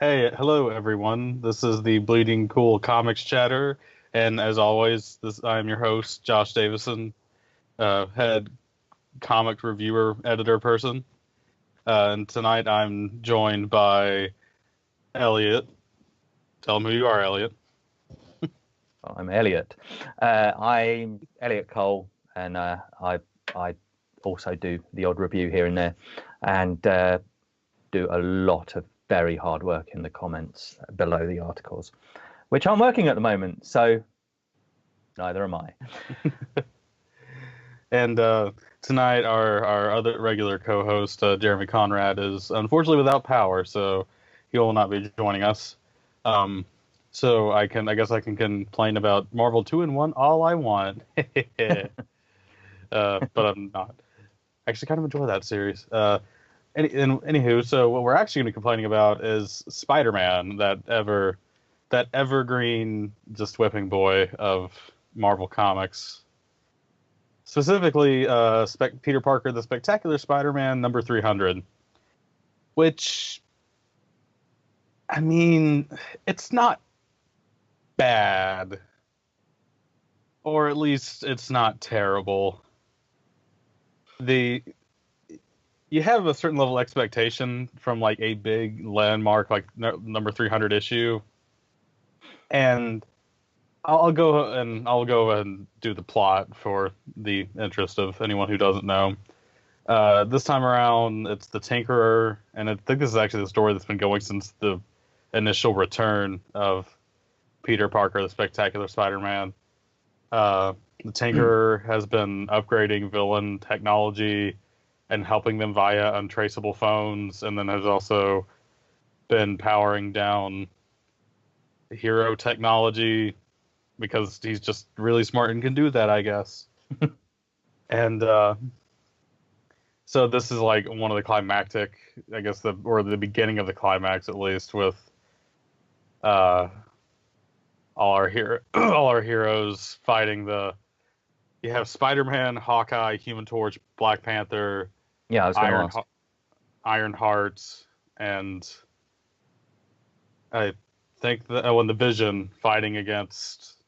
Hey, hello everyone. This is the Bleeding Cool Comics Chatter, and as always, I'm your host, Josh Davison, head comic reviewer, editor person. And tonight I'm joined by Eliot. Tell him who you are, Eliot. I'm Eliot. I'm Eliot Cole, and I also do the odd review here and there, and do a lot of very hard work in the comments below the articles, which I'm working at the moment. So neither am I. And tonight our other regular co-host, Jeremy Conrad, is unfortunately without power, so he will not be joining us. Um, so I guess I can complain about Marvel 2-in-1 all I want. But I'm not. I actually kind of enjoy that series. Anywho, so what we're actually going to be complaining about is Spider-Man, that evergreen, just whipping boy of Marvel Comics. Specifically, Peter Parker, the Spectacular Spider-Man, number 300. Which, I mean, it's not bad, or at least it's not terrible. The You have a certain level of expectation from like a big landmark like number 300 issue, and I'll go and do the plot for the interest of anyone who doesn't know. This time around, it's the Tinkerer, and I think this is actually the story that's been going since the initial return of Peter Parker, the Spectacular Spider-Man. The Tinkerer has been upgrading villain technology and helping them via untraceable phones, and then has also been powering down hero technology because he's just really smart and can do that, I guess. And so this is like one of the climactic, I guess, the beginning of the climax, at least, with all our heroes fighting the. You have Spider-Man, Hawkeye, Human Torch, Black Panther, Yeah, I was going to ask. Ironheart, and I think when the Vision fighting against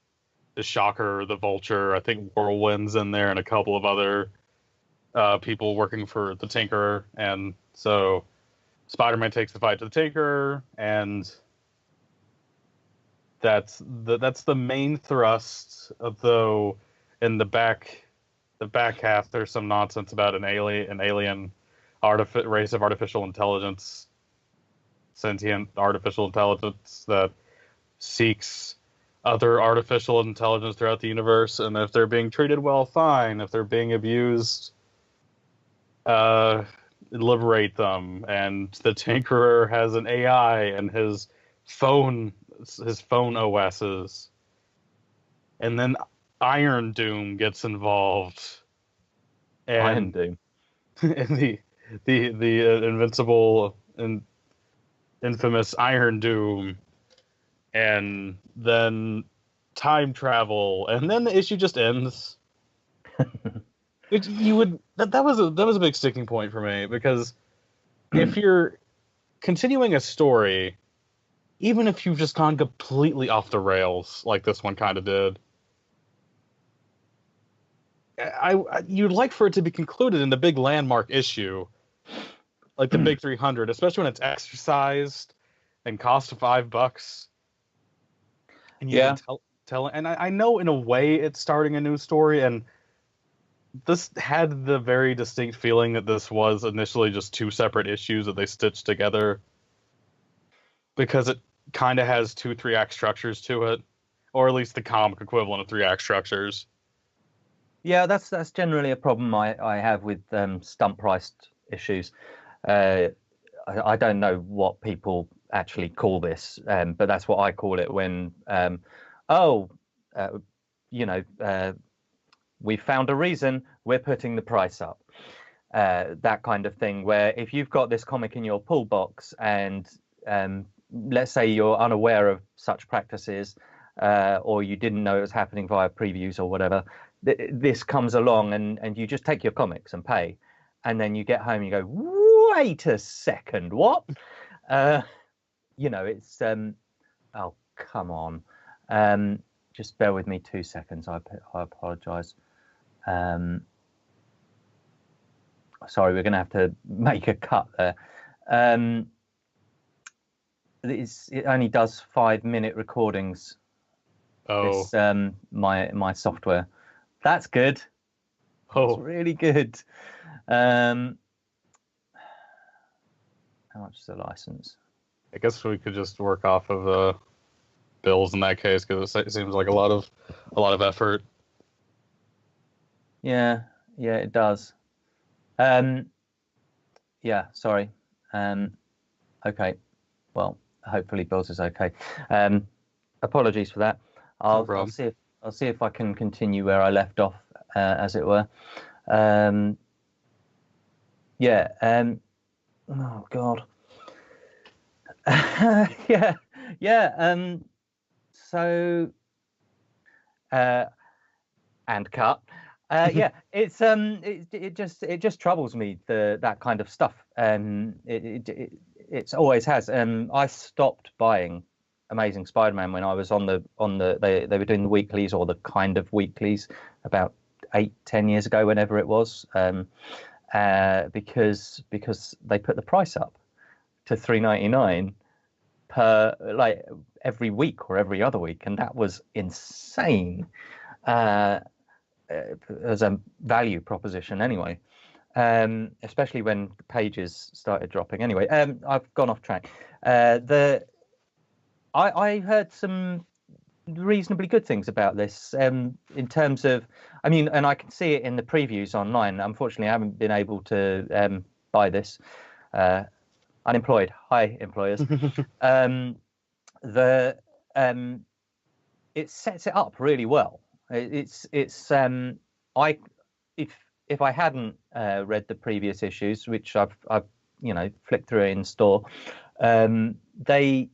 the Shocker, the Vulture, I think Whirlwind's in there, and a couple of other people working for the Tinkerer. And so Spider-Man takes the fight to the Tinkerer, and that's the main thrust. Though in the back half, there's some nonsense about an alien race of artificial intelligence, sentient artificial intelligence that seeks other artificial intelligence throughout the universe, and if they're being treated well, fine. If they're being abused, liberate them. And the Tinkerer has an AI and his phone OSs, and then Iron Doom gets involved, Iron and Doom. and the invincible and infamous Iron Doom, and then time travel, and then the issue just ends. Which that was a big sticking point for me, because if you're continuing a story, even if you've just gone completely off the rails like this one kind of did, you'd like for it to be concluded in the big landmark issue, like the big 300, especially when it's exercised and cost $5. And you can tell, and I know in a way it's starting a new story, and this had the very distinct feeling that this was initially just two separate issues that they stitched together, because it kind of has 2 3-act structures to it, or at least the comic equivalent of 3-act structures. Yeah, that's generally a problem I have with stump-priced issues. I don't know what people actually call this, but that's what I call it when, we found a reason, we're putting the price up. That kind of thing, where if you've got this comic in your pull box and let's say you're unaware of such practices, or you didn't know it was happening via previews or whatever, this comes along and you just take your comics and pay, and then you get home and you go, wait a second, what? you know, it's oh, come on. Just bear with me 2 seconds. I apologize. Sorry, we're going to have to make a cut there. It only does 5-minute recordings. Oh. This, my software. That's good. Oh. It's really good. How much is the license? I guess we could just work off of bills in that case, because it seems like a lot of effort. Yeah, it does. Yeah, sorry. Okay. Well, hopefully Bills is okay. Apologies for that. I'll see if I can continue where I left off, as it were. Yeah. Oh God. Yeah. So. And cut. Yeah, it's it just troubles me, that kind of stuff. It's always has. I stopped buying Amazing Spider-Man when I was on the they were doing the weeklies, or the kind of weeklies, about 8-10 years ago, whenever it was, because they put the price up to $3.99 per, like, every week or every other week, and that was insane. As a value proposition anyway, especially when the pages started dropping. Anyway, I've gone off track. I heard some reasonably good things about this, in terms of, I mean, and I can see it in the previews online. Unfortunately, I haven't been able to buy this. Unemployed. Hi, employers. It sets it up really well. If I hadn't read the previous issues, which I've flicked through in store, they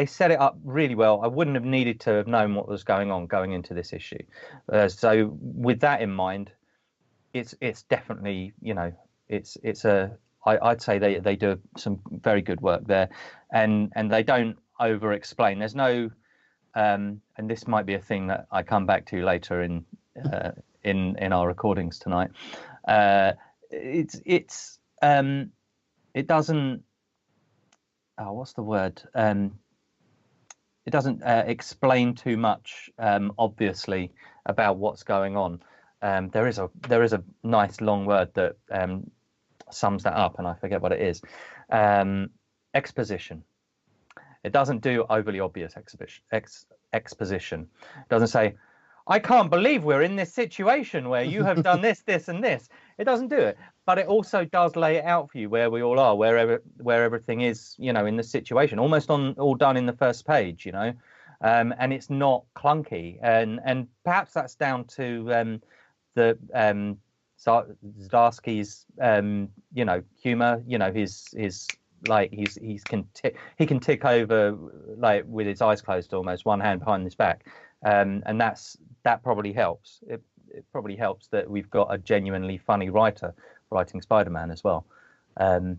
set it up really well. I wouldn't have needed to have known what was going on going into this issue. So with that in mind, it's definitely, I'd say they do some very good work there, and they don't over explain. There's no and this might be a thing that I come back to later in our recordings tonight. It doesn't. Oh, what's the word? It doesn't explain too much, obviously, about what's going on. There is a nice long word that sums that up, and I forget what it is. Exposition. It doesn't do overly obvious exposition. It doesn't say, I can't believe we're in this situation where you have done this, this, and this. It doesn't do it. But it also does lay it out for you where we all are, where everything is, in the situation, almost all done in the first page, and it's not clunky. And perhaps that's down to the Zdarsky's, humor, his like he can tick over, like, with his eyes closed, almost, one hand behind his back, and that probably helps. It probably helps that we've got a genuinely funny writer writing Spider-Man as well. Do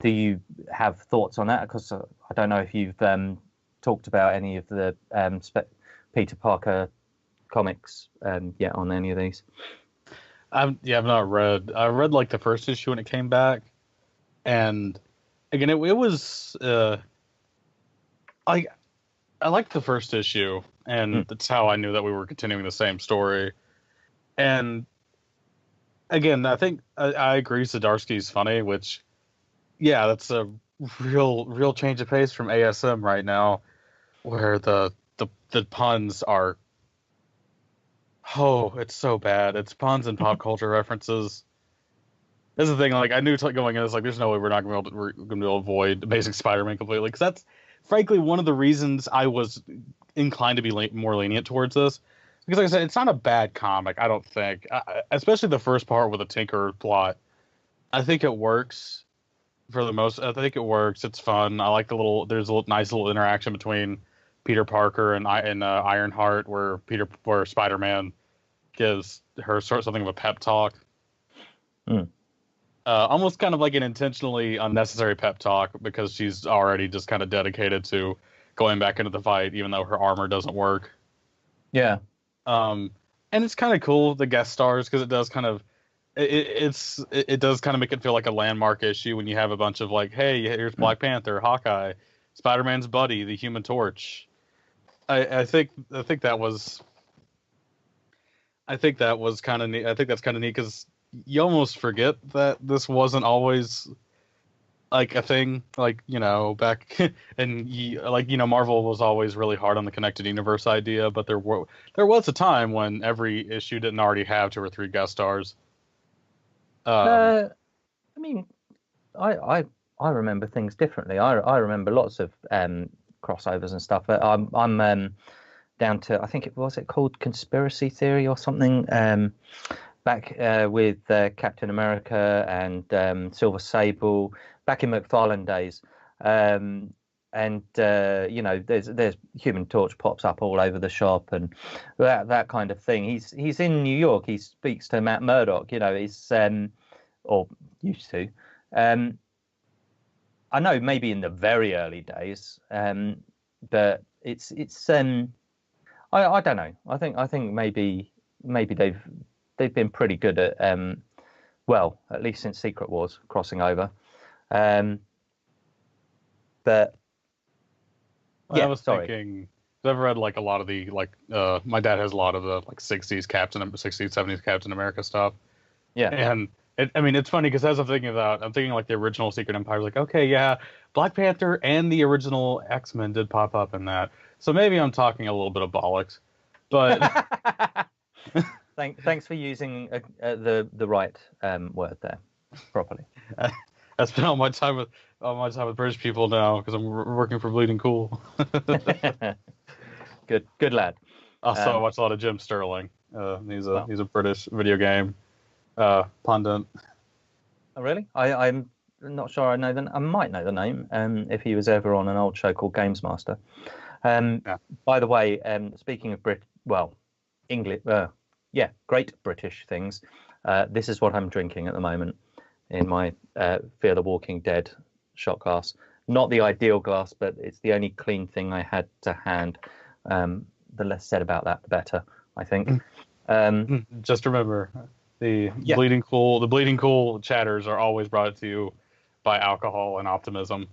you have thoughts on that? Because I don't know if you've talked about any of the Peter Parker comics yet on any of these. I've not read. I read like the first issue when it came back. And again, it was I liked the first issue, and that's how I knew that we were continuing the same story. And again, I think I agree Zdarsky's funny, which, yeah, that's a real change of pace from ASM right now, where the puns are, oh, it's so bad. It's puns and pop culture references. That's the thing. Like, I knew going in, it's like, there's no way we're going to be able to avoid Amazing Spider-Man completely, because that's frankly one of the reasons I was inclined to be more lenient towards this. Because, like I said, it's not a bad comic, I don't think. Especially the first part with the Tinker plot. I think it works for the most. I think it works. It's fun. I like there's a nice little interaction between Peter Parker and Ironheart, where Spider-Man gives her something of a pep talk. almost kind of like an intentionally unnecessary pep talk because she's already just kind of dedicated to going back into the fight, even though her armor doesn't work. Yeah. And it's kind of cool, the guest stars, because it does kind of it does kind of make it feel like a landmark issue when you have a bunch of like, hey, here's Black Panther, Hawkeye, Spider-Man's buddy, the Human Torch. I think that was kind of neat. I think that's kind of neat because you almost forget that this wasn't always like a thing. Like, back and Marvel was always really hard on the connected universe idea, but there was a time when every issue didn't already have 2 or 3 guest stars. I mean, I remember things differently. I remember lots of crossovers and stuff. I'm down to, I think was it called Conspiracy Theory or something, back with Captain America and Silver Sable back in McFarlane days. There's Human Torch pops up all over the shop and that kind of thing. He's in New York. He speaks to Matt Murdock. He's or used to. I know maybe in the very early days, but it's I don't know. I think maybe they've been pretty good at at least since Secret Wars crossing over. But I was thinking, I've read like a lot of the my dad has a lot of the like 60s 70s Captain America stuff. Yeah. And it's funny because as I'm thinking like the original Secret Empire, like, okay, yeah, Black Panther and the original X-Men did pop up in that. So maybe I'm talking a little bit of bollocks, but thanks for using the right word there properly. I spend all my time with British people now because I'm working for Bleeding Cool. Good lad. Also, I watch a lot of Jim Sterling. He's a British video game pundit. Oh, really? I'm not sure I might know the name if he was ever on an old show called Games Master. By the way, speaking of English, great British things. This is what I'm drinking at the moment in my Fear the Walking Dead shot glass. Not the ideal glass, but it's the only clean thing I had to hand. The less said about that, the better, I think. Just remember, the Bleeding Cool chatters are always brought to you by alcohol and optimism.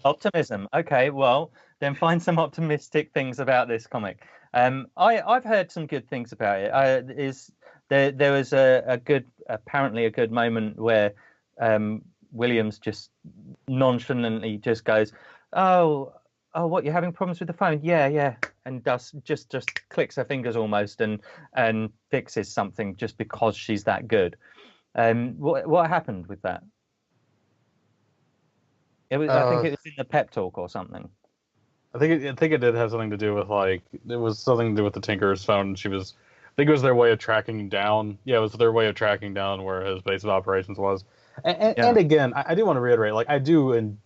Optimism. Okay, well, then find some optimistic things about this comic. I've heard some good things about it. There was apparently a good moment where Williams just nonchalantly just goes, oh, what, you're having problems with the phone? Yeah, and just clicks her fingers almost and fixes something just because she's that good. What happened with that? I think it was in the pep talk or something. I think it did have something to do with it was something to do with the Tinker's phone. I think it was their way of tracking down. Yeah, it was their way of tracking down where his base of operations was. And again, I do want to reiterate, like, I do, and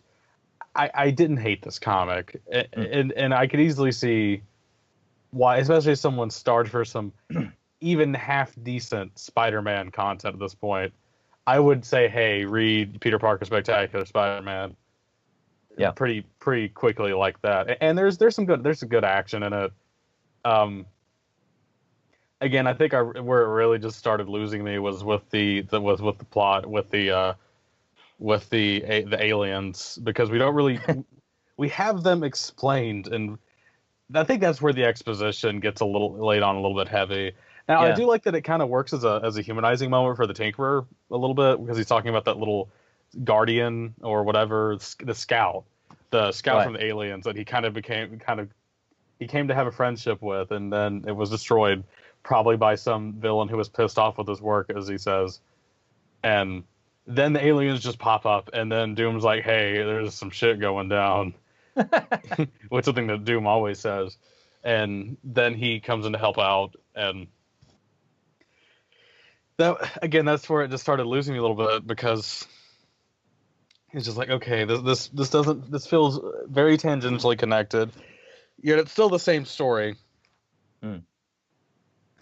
I didn't hate this comic, and I could easily see why, especially if someone started for some even half decent Spider-Man content at this point. I would say, hey, read Peter Parker Spectacular Spider-Man. Yeah, pretty quickly like that, and there's some good action in it. Again, I think where it really just started losing me was with the plot with the aliens, because we don't really we have them explained, and I think that's where the exposition gets a little bit heavy. Now, I do like that it kind of works as a humanizing moment for the Tinkerer a little bit, because he's talking about that little guardian or whatever, the scout from the aliens that he he came to have a friendship with, and then it was destroyed, probably by some villain who was pissed off with his work, as he says. And then the aliens just pop up, and then Doom's like, hey, there's some shit going down. Which is something that Doom always says. And then he comes in to help out, and that's where it just started losing me a little bit, because it's just like, okay, this feels very tangentially connected, yet it's still the same story.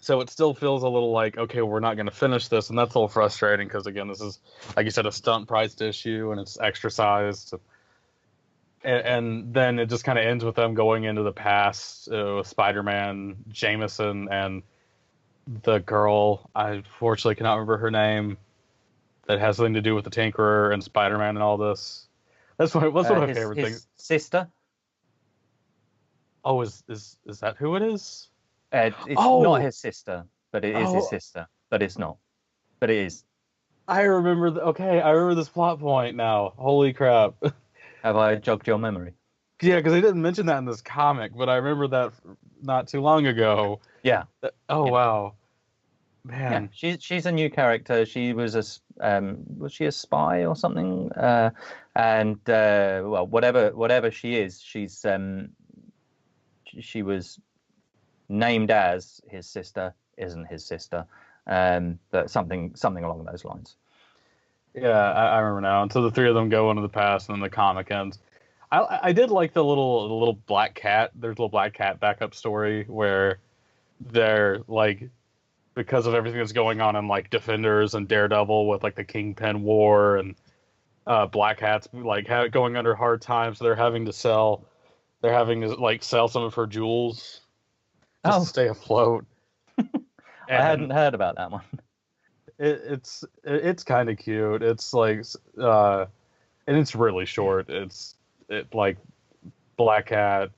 So it still feels a little like, okay, we're not going to finish this, and that's a little frustrating because, again, this is, like you said, a stunt-priced issue, and it's extra-sized. And then it just kind of ends with them going into the past with Spider-Man, Jameson, and the girl, I unfortunately cannot remember her name, that has something to do with the Tinkerer and Spider-Man and all this. That's one of my favorite things. His sister? Oh, is that who it is? It's not his sister, but it is his Oh. sister. But it's not. But it is. I remember. Okay, I remember this plot point now. Holy crap! Have I jogged your memory? Yeah, because they didn't mention that in this comic, but I remember that not too long ago. Yeah. Oh Yeah. wow, man. Yeah. She's a new character. She was was she a spy or something? Well, whatever she is, she's she was named as his sister, isn't his sister, but something along those lines. Yeah, I remember now. And so the three of them go into the past, and then the comic ends. I did like the little black cat. There's a little black cat backup story where they're like, because of everything that's going on in like Defenders and Daredevil with like the Kingpin War and Black Cat's like going under hard times, so they're having to sell some of her jewels just to stay afloat. I hadn't heard about that one. It's kind of cute. It's like and it's really short. It's like Black Cat,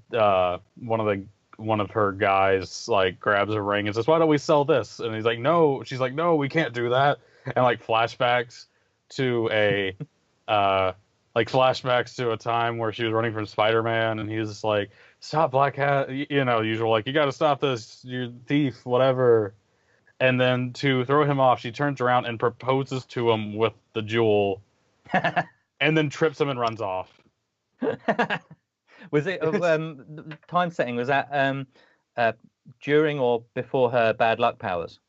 one of her guys like grabs a ring and says, "Why don't we sell this?" And he's like, "No." She's like, "No, we can't do that." And like flashbacks to a time where she was running from Spider-Man, and he was just like, "Stop, Black Cat!" Usual, like, "You got to stop this, you thief," whatever. And then to throw him off, she turns around and proposes to him with the jewel, and then trips him and runs off. Was it time setting? Was that during or before her bad luck powers,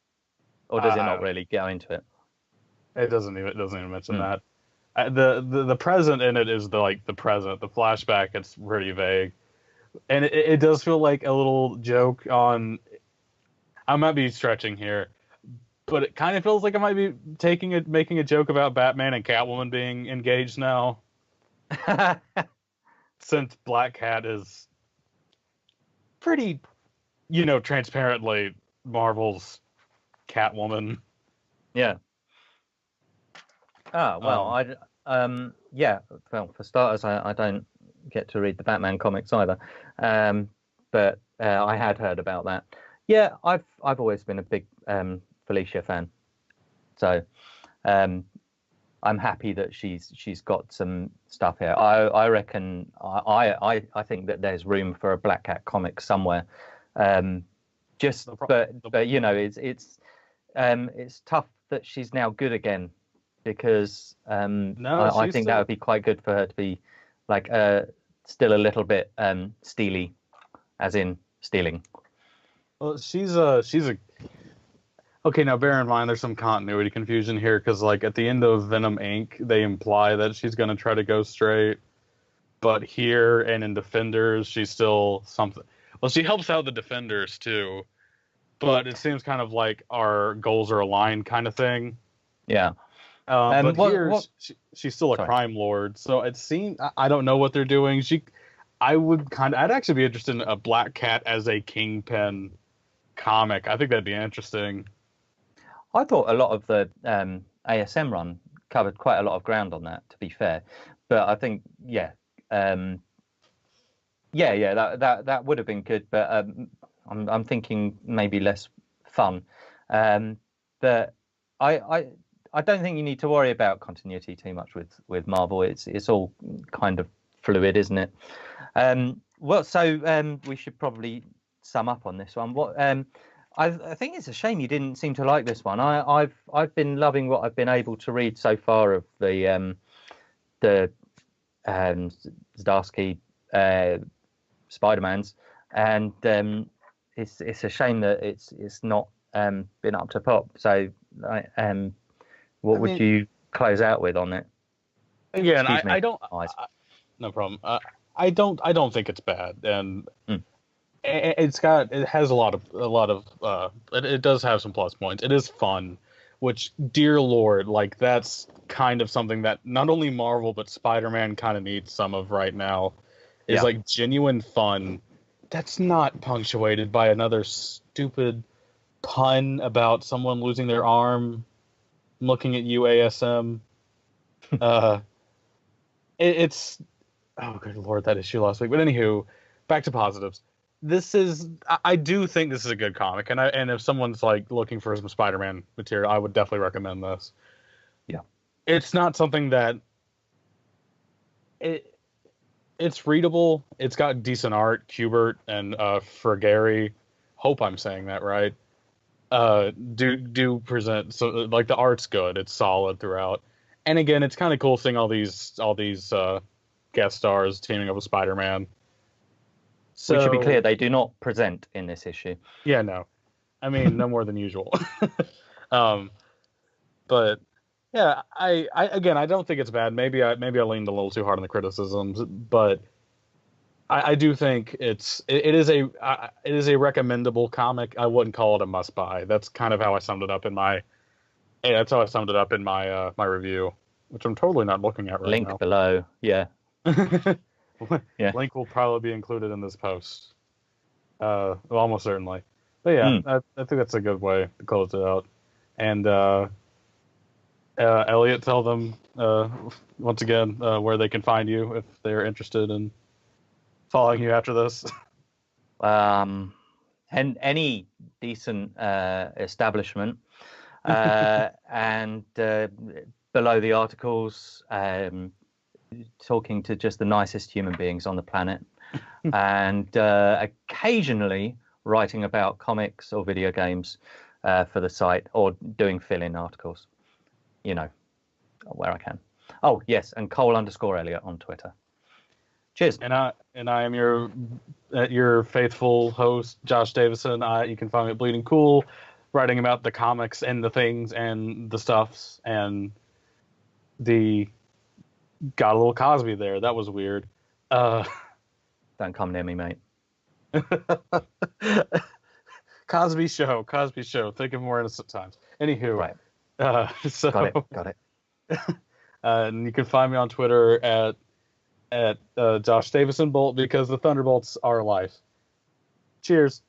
or does it not really go into it? It doesn't even mention that. The present in it is the present. The flashback, it's pretty vague, and it does feel like a little joke on. I might be stretching here, but it kind of feels like I might be making a joke about Batman and Catwoman being engaged now. Since Black Cat is pretty, transparently Marvel's Catwoman. Yeah. Oh, well, well, for starters, I don't get to read the Batman comics either. But I had heard about that. Yeah, I've always been a big Felicia fan. So I'm happy that she's got some stuff here. I reckon I think that there's room for a Black Cat comic somewhere. But it's tough that she's now good again, because I think that would be quite good for her to be like still a little bit steely, as in stealing. Well, she's a okay. Now bear in mind there's some continuity confusion here, because like at the end of Venom Inc. they imply that she's going to try to go straight, but here and in Defenders she's still something. Well, she helps out the Defenders too, but it seems kind of like our goals are aligned kind of thing. Yeah. But she's still a crime lord, so it seems I don't know what they're doing. I'd actually be interested in a Black Cat as a Kingpin comic. I think that'd be interesting. I thought a lot of the ASM run covered quite a lot of ground on that, to be fair. But I think, that would have been good. But I'm thinking maybe less fun. But I don't think you need to worry about continuity too much with Marvel. It's all kind of fluid, isn't it? We should probably sum up on this one. I think it's a shame you didn't seem to like this one. I've been loving what I've been able to read so far of the Zdarsky Spider-Mans, and it's a shame that it's not been up to pop. So what would you close out with on it? Again, I don't. No problem. I don't think it's bad, and it has a lot of it does have some plus points. It is fun, which, dear Lord, like that's kind of something that not only Marvel but Spider-Man kind of needs some of right now, is Yeah. like genuine fun that's not punctuated by another stupid pun about someone losing their arm. I'm looking at you, ASM. Uh, it's oh good Lord, that issue last week. But anywho, back to positives. I do think this is a good comic, and if someone's like looking for some Spider-Man material, I would definitely recommend this. Yeah. It's not something that it's readable. It's got decent art. Kubert and Fragari, hope I'm saying that right. Do present, so like the art's good. It's solid throughout. And again, it's kind of cool seeing all these guest stars teaming up with Spider-Man. We should be clear, So they do not present in this issue. yeah, no, I mean no more than usual. um, but yeah, I again, I don't think it's bad. Maybe I leaned a little too hard on the criticisms, but I do think it is a recommendable comic. I wouldn't call it a must buy. That's kind of how I summed it up in my my review, which I'm totally not looking at right Link now. below. Yeah. Yeah. Link will probably be included in this post. Well, almost certainly. But yeah, I think that's a good way to close it out. And Eliot, tell them once again where they can find you if they're interested in following you after this. And any decent establishment, and below the articles, talking to just the nicest human beings on the planet, and occasionally writing about comics or video games for the site, or doing fill-in articles, where I can. Oh yes, and Cole_Eliot on Twitter. Cheers. And I am your faithful host, Josh Davison. You can find me at Bleeding Cool, writing about the comics and the things and the stuffs, and got a little Cosby there. That was weird. Don't come near me, mate. Cosby Show. Think of more innocent times. Anywho, right. So Got it. And you can find me on Twitter at Josh Davison Bolt, because the Thunderbolts are life. Cheers.